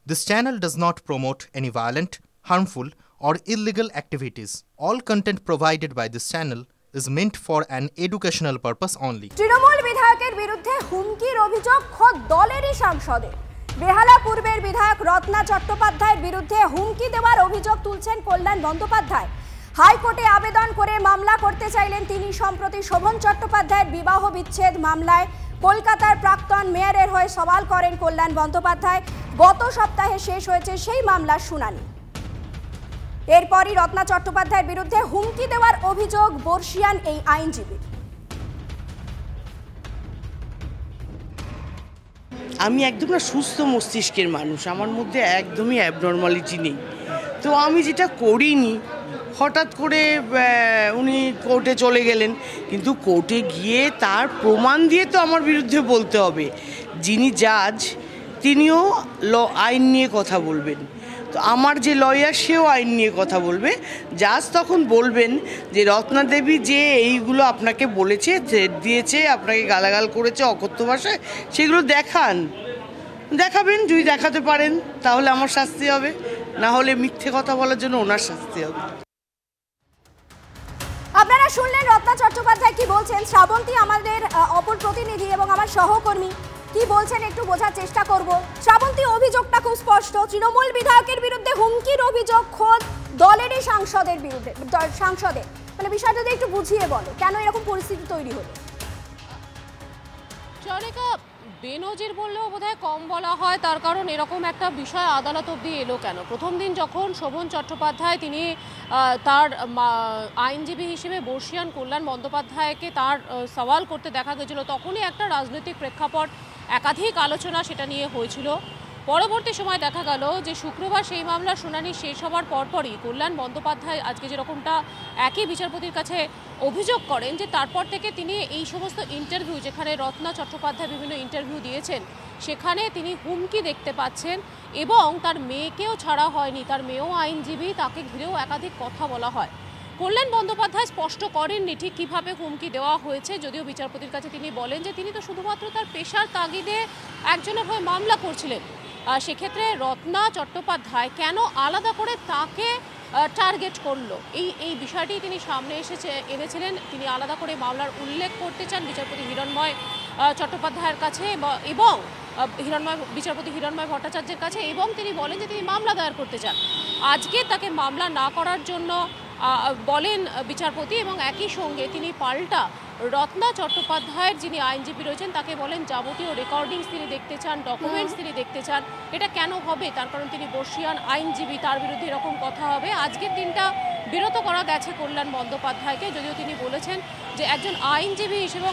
This channel does not promote any violent, harmful, or illegal activities. All content provided by this channel is meant for an educational purpose only. Trinamool বিধায়কের বিরুদ্ধে হুমকির অভিযোগ খোদ দলেরই সাংসদের। বেহালা পূর্বের বিধায়ক রত্না চট্টোপাধ্যায়ের বিরুদ্ধে হুমকি দেওয়ার অভিযোগ তুলছেন কল্যাণ বন্দ্যোপাধ্যায়। হাইকোর্টে আবেদন করে মামলা করতে চাইলেন তিনি। সম্প্রতি শোভন চট্টোপাধ্যায়ের বিবাহ বিচ্ছেদ মামলায় কলকাতার প্রাক্তন মেয়রের হয়ে সওয়াল করেন কল্যাণ বন্দ্যোপাধ্যায়। গত সপ্তাহে শেষ হয়েছে সেই মামলার শুনানি। এরপরই রত্না চট্টোপাধ্যায়ের বিরুদ্ধে হুমকি দেওয়ার অভিযোগ বর্ষিয়ান এই আইনজীবী। আমি একদম না সুস্থ মস্তিষ্কের মানুষ, আমার মধ্যে একদমই অ্যাবনর্মালিটি নেই। তো আমি যেটা করিনি, হঠাৎ করে উনি কোর্টে চলে গেলেন, কিন্তু কোর্টে গিয়ে তার প্রমাণ দিয়ে তো আমার বিরুদ্ধে বলতে হবে। যিনি জাজ তিনিও আইন নিয়ে কথা বলবেন, তো আমার যে লয়ার সেও আইন নিয়ে কথা বলবে। জাজ তখন বলবেন যে রত্না দেবী যে এইগুলো আপনাকে বলেছে, থ্রেট দিয়েছে, আপনাকে গালাগাল করেছে অকথ্য ভাষায়, সেগুলো দেখাবেন। যদি দেখাতে পারেন তাহলে আমার শাস্তি হবে, না হলে মিথ্যে কথা বলার জন্য ওনার শাস্তি হবে। আপনারা শুনলেন রত্না চট্টোপাধ্যায় কি বলছেন। শ্রাবন্তী আমাদের অপর প্রতিনিধি এবং আমার সহকর্মী কি বলছেন একটু বোঝার চেষ্টা করব। শ্রাবন্তী, অভিযোগটা খুব স্পষ্ট, তৃণমূল বিধায়কের বিরুদ্ধে হুমকির অভিযোগ খোদ দলেরই সাংসদের বিরুদ্ধে। মানে বিষয়টা একটু বুঝিয়ে বলো, কেন এরকম পরিস্থিতি তৈরি হলো? চরিকা বেনজির বললেও বোধহয় কম বলা হয়, তার কারণ এরকম একটা বিষয় আদালত অবধি এলো কেন? প্রথম দিন যখন শোভন চট্টোপাধ্যায় তিনি তার আইনজীবী হিসেবে বর্ষিয়ান কল্যাণ বন্দ্যোপাধ্যায়কে তার সওয়াল করতে দেখা গেছিল, তখনই একটা রাজনৈতিক প্রেক্ষাপট, একাধিক আলোচনা সেটা নিয়ে হয়েছিল। পরবর্তী সময় দেখা গেল যে শুক্রবার সেই মামলার শুনানি শেষ হওয়ার পরপরই কল্যাণ বন্দ্যোপাধ্যায় আজকে যেরকমটা একই বিচারপতির কাছে অভিযোগ করেন যে তারপর থেকে তিনি এই সমস্ত ইন্টারভিউ, যেখানে রত্না চট্টোপাধ্যায় বিভিন্ন ইন্টারভিউ দিয়েছেন, সেখানে তিনি হুমকি দেখতে পাচ্ছেন এবং তার মেয়েকেও ছাড়া হয়নি, তার মেয়েও আইনজীবী, তাকে ঘিরেও একাধিক কথা বলা হয়। কল্যাণ বন্দ্যোপাধ্যায় স্পষ্ট করেননি ঠিক কীভাবে হুমকি দেওয়া হয়েছে, যদিও বিচারপতির কাছে তিনি বলেন যে তিনি তো শুধুমাত্র তার পেশার তাগিদে একজনের হয়ে মামলা করছিলেন। সেক্ষেত্রে রত্না চট্টোপাধ্যায় কেন আলাদা করে তাকে টার্গেট করলো, এই বিষয়টি তিনি সামনে এনেছিলেন। তিনি আলাদা করে মামলার উল্লেখ করতে চান বিচারপতি হিরণময় চট্টোপাধ্যায়ের কাছে এবং বিচারপতি হিরণময় ভট্টাচার্যের কাছে, এবং তিনি বলেন যে তিনি মামলা দায়ের করতে চান। আজকে তাকে মামলা না করার জন্য বলেন বিচারপতি, এবং একই সঙ্গে তিনি পাল্টা রত্না চট্টোপাধ্যায়ের যিনি আইনজীবী রয়েছেন তাকে বলেন যাবতীয় রেকর্ডিংস তিনি দেখতে চান, ডকুমেন্টস তিনি দেখতে চান। এটা কেন হবে? তার কারণ তিনি বর্ষিয়ান আইনজীবী, তার বিরুদ্ধে এরকম কথা হবে। আজকের দিনটা বিরত করা গেছে কল্যাণ বন্দ্যোপাধ্যায়কে, যদিও তিনি বলেছেন যে একজন আইনজীবী হিসেবে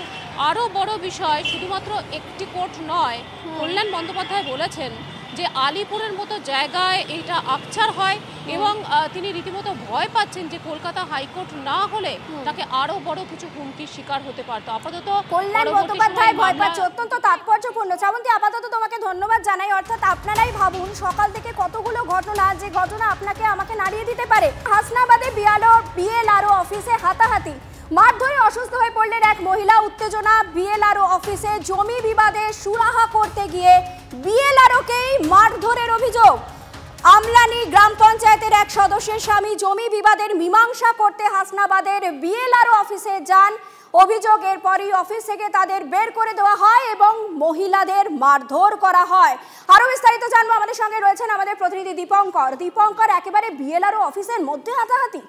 আরও বড় বিষয় শুধুমাত্র একটি কোর্ট নয়। কল্যাণ বন্দ্যোপাধ্যায় বলেছেন যে আলিপুরের মতো জায়গায় এটা আকছার হয় এবং তিনি রীতিমতো ভয় পাচ্ছেন যে কলকাতা হাইকোর্ট না হলে তাকে আরো বড় কিছু হুমকির শিকার হতে পারত। আপাতত কল্যাণ বন্দ্যোপাধ্যায় ভয় পাচ্ছে, অত্যন্ত তাৎপর্যপূর্ণ। শ্রাবন্তী, আপাতত তোমাকে ধন্যবাদ জানাই। অর্থাৎ আপনারাই ভাবুন সকাল থেকে কতগুলো ঘটনা, যে ঘটনা আপনাকে আমাকে নাড়িয়ে দিতে পারে। হাসনাবাদে বিএলআরও অফিসে হাতাহাতি, মারধরে অসুস্থ হয়ে পড়লেন এক মহিলা। উত্তেজনা বিএলআরও অফিসে, জমি বিবাদে সুরাহা করতে গিয়ে বিএলআরওকেই মারধরের অভিযোগ। আমলানি গ্রাম পঞ্চায়েতের এক সদস্যের স্বামী জমি বিবাদের মীমাংসা করতে হাসনাবাদের বিএলআরও অফিসে যান। অভিযোগের পরই অফিস থেকে তাদের বের করে দেওয়া হয় এবং মহিলাদের মারধর করা হয়। আরো বিস্তারিত জানবো, আমাদের সঙ্গে রয়েছেন আমাদের প্রতিনিধি দীপঙ্কর। একেবারে বিএলআরও অফিসের মধ্যে হাতাহাতি।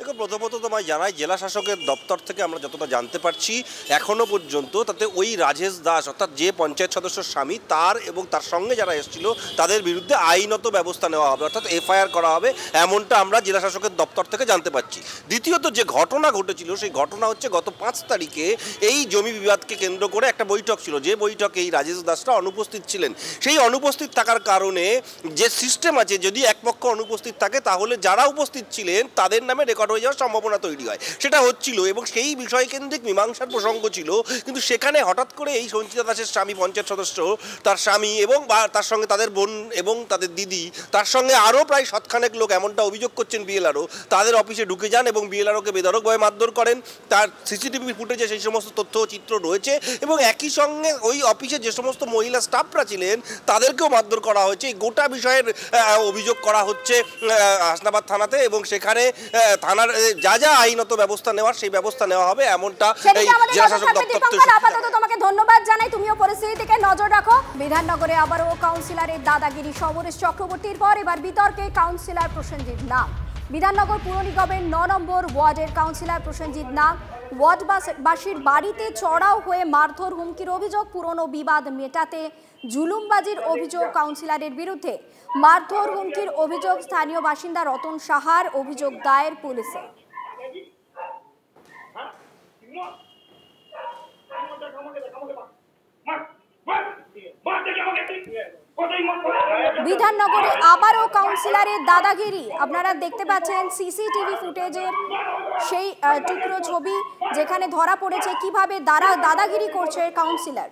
দেখো, প্রথমত তোমায় জানাই, জেলা শাসকের দপ্তর থেকে আমরা যতটা জানতে পারছি এখনও পর্যন্ত তাতে ওই রাজেশ দাস, অর্থাৎ যে পঞ্চায়েত সদস্যর স্বামী, তার এবং তার সঙ্গে যারা এসেছিল তাদের বিরুদ্ধে আইনত ব্যবস্থা নেওয়া হবে, অর্থাৎ এফআইআর করা হবে, এমনটা আমরা জেলা শাসকের দপ্তর থেকে জানতে পারছি। দ্বিতীয়ত যে ঘটনা ঘটেছিল সেই ঘটনা হচ্ছে গত 5 তারিখে এই জমি বিবাদকে কেন্দ্র করে একটা বৈঠক ছিল, যে বৈঠকে এই রাজেশ দাসরা অনুপস্থিত ছিলেন। সেই অনুপস্থিত থাকার কারণে যে সিস্টেম আছে, যদি এক পক্ষ অনুপস্থিত থাকে তাহলে যারা উপস্থিত ছিলেন তাদের নামে রেকর্ড হয়ে যাওয়ার সম্ভাবনা তৈরি হয়, সেটা হচ্ছিল এবং সেই বিষয়কেন্দ্রিক মীমাংসার প্রসঙ্গ ছিল। কিন্তু সেখানে হঠাৎ করে এই সঞ্চিতা দাসের স্বামী, পঞ্চায়েত সদস্য, তার স্বামী এবং তার সঙ্গে তাদের বোন এবং তাদের দিদি, তার সঙ্গে আরও প্রায় 7খানেক লোক, এমনটা অভিযোগ করছেন বিএলআরও, তাদের অফিসে ঢুকে যান এবং বিএলআরওকে বেধড়কভাবে মারধর করেন। তার সিসিটিভি ফুটেজে সেই সমস্ত তথ্য চিত্র রয়েছে এবং একই সঙ্গে ওই অফিসে যে সমস্ত মহিলা স্টাফরা ছিলেন তাদেরকেও মারধর করা হয়েছে। এই গোটা বিষয়ের অভিযোগ করা হচ্ছে হাসনাবাদ থানাতে এবং সেখানে থানার যা যা আইনত ব্যবস্থা নেওয়ার সেই ব্যবস্থা নেওয়া হবে, এমনটা এই জেলা শাসক দপ্তর। আপাতত তোমাকে ধন্যবাদ জানাই, তুমিও পরিস্থিতি থেকে নজর রাখো। বিধাননগরে আবারও কাউন্সিলরের দাদাগিরি। সমরেশ চক্রবর্তীর পর এবার বিতর্কে কাউন্সিলর প্রসেনজিৎ নাগ। বিধাননগর পুর নিগমের 9 নম্বর ওয়ার্ডের কাউন্সিলর প্রসেনজিৎ নাগ ওয়ার্ডবাসীর বাড়িতে চড়াও হয়ে মারধর, হুমকির অভিযোগ। পুরনো বিবাদ মেটাতে জুলুমবাজির অভিযোগ কাউন্সিলরের বিরুদ্ধে। মারধর, হুমকির অভিযোগ স্থানীয় বাসিন্দা রতন সাহার। অভিযোগ দায়ের পুলিশে। বিধাননগরে আবারও কাউন্সিলরের দাদাগিরি। আপনারা দেখতে পাচ্ছেন সিসিটিভি ফুটেজের সেই টুকরো ছবি, যেখানে ধরা পড়েছে কিভাবে দাদাগিরি করছে কাউন্সিলর।